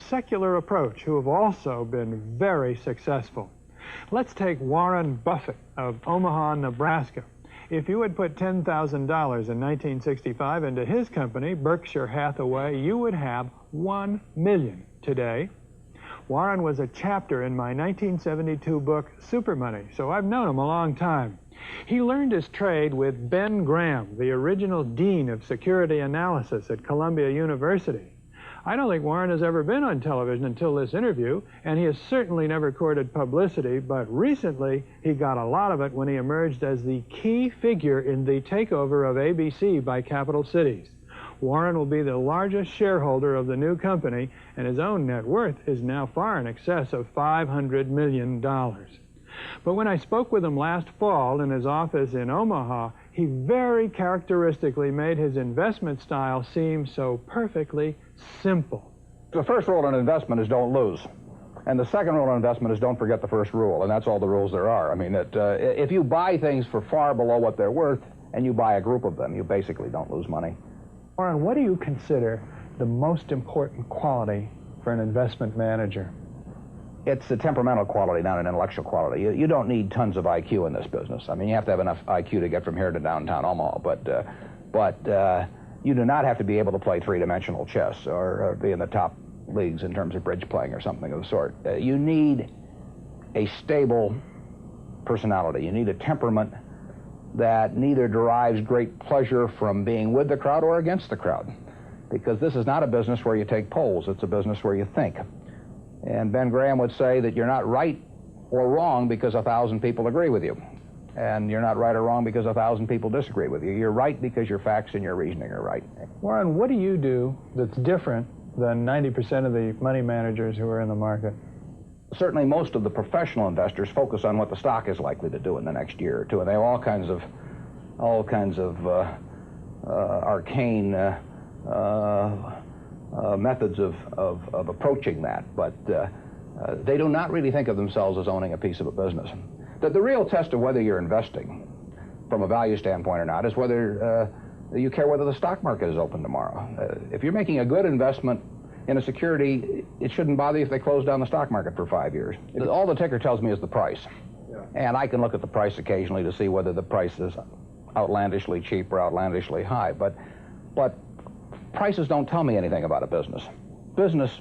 secular approach who have also been very successful. Let's take Warren Buffett of Omaha, Nebraska. If you had put $10,000 in 1965 into his company, Berkshire Hathaway, you would have $1 million today. Warren was a chapter in my 1972 book, Super Money, so I've known him a long time. He learned his trade with Ben Graham, the original dean of security analysis at Columbia University. I don't think Warren has ever been on television until this interview, and he has certainly never courted publicity, but recently he got a lot of it when he emerged as the key figure in the takeover of ABC by Capital Cities. Warren will be the largest shareholder of the new company, and his own net worth is now far in excess of $500 million. But when I spoke with him last fall in his office in Omaha, he very characteristically made his investment style seem so perfectly simple. The first rule in investment is don't lose. And the second rule in investment is don't forget the first rule, and that's all the rules there are. I mean, if you buy things for far below what they're worth and you buy a group of them, you basically don't lose money. Warren, what do you consider the most important quality for an investment manager? It's a temperamental quality, not an intellectual quality. You don't need tons of IQ in this business. I mean, you have to have enough IQ to get from here to downtown Omaha, but you do not have to be able to play three-dimensional chess or be in the top leagues in terms of bridge playing or something of the sort. You need a stable personality. You need a temperament that neither derives great pleasure from being with the crowd or against the crowd, because this is not a business where you take polls. It's a business where you think. And Ben Graham would say that you're not right or wrong because 1,000 people agree with you. And you're not right or wrong because 1,000 people disagree with you. You're right because your facts and your reasoning are right. Warren, what do you do that's different than 90% of the money managers who are in the market? Certainly most of the professional investors focus on what the stock is likely to do in the next year or two. And they have all kinds of arcane methods of approaching that, but they do not really think of themselves as owning a piece of a business. The real test of whether you're investing from a value standpoint or not is whether you care whether the stock market is open tomorrow. If you're making a good investment in a security, it shouldn't bother you if they close down the stock market for 5 years. All the ticker tells me is the price. Yeah. And I can look at the price occasionally to see whether the price is outlandishly cheap or outlandishly high, but prices don't tell me anything about a business. Business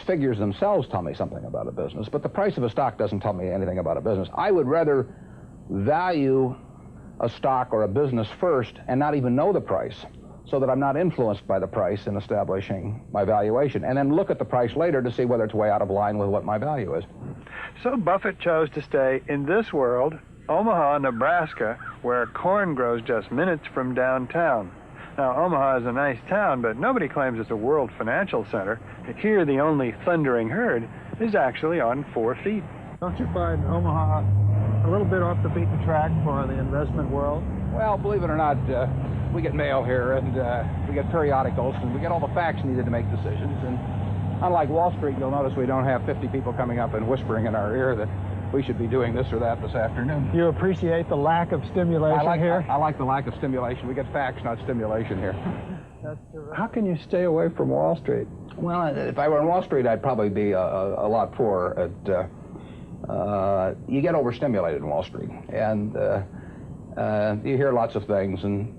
figures themselves tell me something about a business, but the price of a stock doesn't tell me anything about a business. I would rather value a stock or a business first and not even know the price, so that I'm not influenced by the price in establishing my valuation, and then look at the price later to see whether it's way out of line with what my value is. So Buffett chose to stay in this world, Omaha, Nebraska, where corn grows just minutes from downtown. Now, Omaha is a nice town, but nobody claims it's a world financial center. Here, the only thundering herd is actually on 4 feet. Don't you find Omaha a little bit off the beaten track for the investment world? Well, believe it or not, we get mail here, and we get periodicals, and we get all the facts needed to make decisions. And unlike Wall Street, you'll notice we don't have 50 people coming up and whispering in our ear that we should be doing this or that this afternoon. You appreciate the lack of stimulation here? I like the lack of stimulation. We get facts, not stimulation here. How can you stay away from Wall Street? Well, if I were on Wall Street, I'd probably be a lot poorer. You get overstimulated in Wall Street, and you hear lots of things, and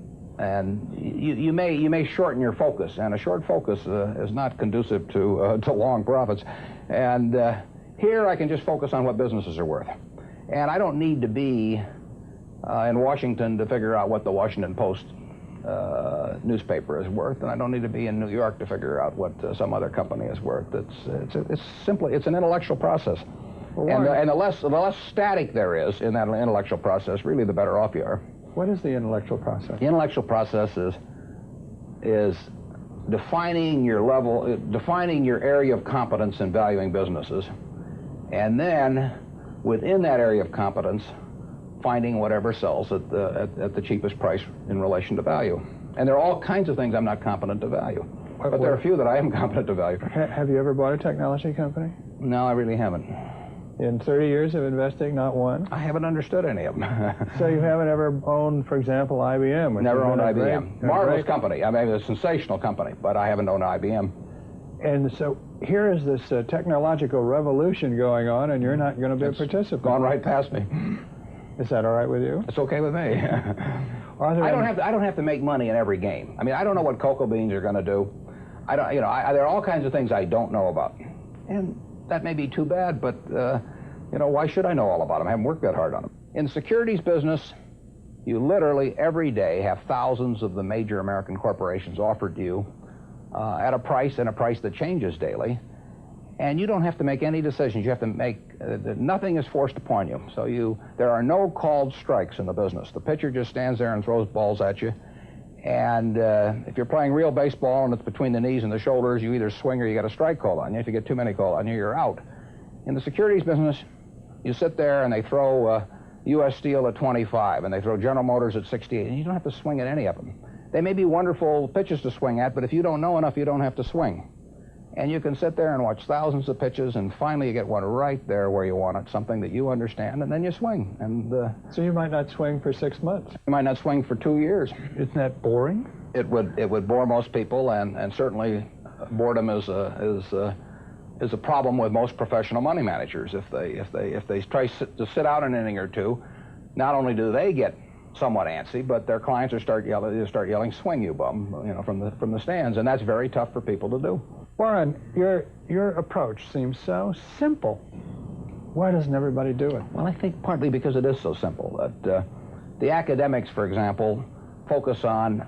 you may shorten your focus, and a short focus is not conducive to long profits. And here I can just focus on what businesses are worth, and I don't need to be in Washington to figure out what the Washington Post newspaper is worth, and I don't need to be in New York to figure out what some other company is worth. It's simply an intellectual process. Well, and the less static there is in that intellectual process, really the better off you are. What is the intellectual process? The intellectual process is defining your area of competence in valuing businesses, and then within that area of competence, finding whatever sells at the cheapest price in relation to value. And there are all kinds of things I'm not competent to value, but there are a few that I am competent to value. Have you ever bought a technology company? No, I really haven't. In 30 years of investing, not one? I haven't understood any of them. So you haven't ever owned, for example, IBM? Never owned IBM. Marvelous company. I mean, a sensational company, but I haven't owned IBM. And so here is this technological revolution going on, and you're not going to be a participant. Gone right past me. Is that all right with you? It's okay with me. Arthur, I don't have to make money in every game. I mean, I don't know what cocoa beans are going to do. I don't, you know, there are all kinds of things I don't know about, and that may be too bad. But you know, why should I know all about them? I haven't worked that hard on them. In the securities business, you literally every day have thousands of the major American corporations offered to you at a price that changes daily. And you don't have to make any decisions. You have to make, nothing is forced upon you. So there are no called strikes in the business. The pitcher just stands there and throws balls at you. And if you're playing real baseball and it's between the knees and the shoulders, you either swing or you got a strike called on you. If you get too many called on you, you're out. In the securities business, you sit there and they throw U.S. Steel at 25 and they throw General Motors at 68, and you don't have to swing at any of them. They may be wonderful pitches to swing at, but if you don't know enough, you don't have to swing. And you can sit there and watch thousands of pitches, and finally you get one right there where you want it, something that you understand, and then you swing. And so you might not swing for 6 months. You might not swing for 2 years. Isn't that boring? It would bore most people, and certainly boredom is a problem with most professional money managers. If they try to sit out an inning or two, not only do they get somewhat antsy, but their clients start yelling, "Swing, you bum!" You know, from the stands, and that's very tough for people to do. Warren, your approach seems so simple. Why doesn't everybody do it? Well, I think partly because it is so simple. That the academics, for example, focus on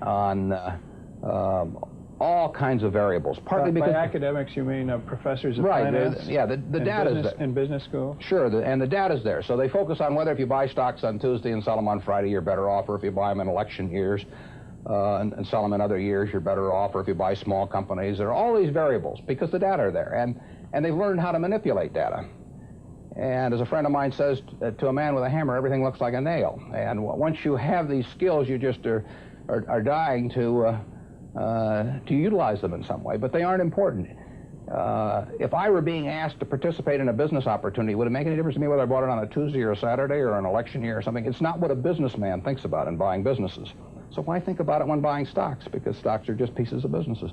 all kinds of variables. Partly because by academics you mean professors of right, finance? Yeah, the data's there. In business school? Sure, and the data's there. So they focus on whether if you buy stocks on Tuesday and sell them on Friday, you're better off, or if you buy them in election years and sell them in other years, you're better off, or if you buy small companies. There are all these variables because the data are there, and they've learned how to manipulate data. And as a friend of mine says, to a man with a hammer, everything looks like a nail. And once you have these skills, you just are dying to utilize them in some way, but they aren't important. If I were being asked to participate in a business opportunity, would it make any difference to me whether I bought it on a Tuesday or a Saturday or an election year or something? It's not what a businessman thinks about in buying businesses. So why think about it when buying stocks? Because stocks are just pieces of businesses.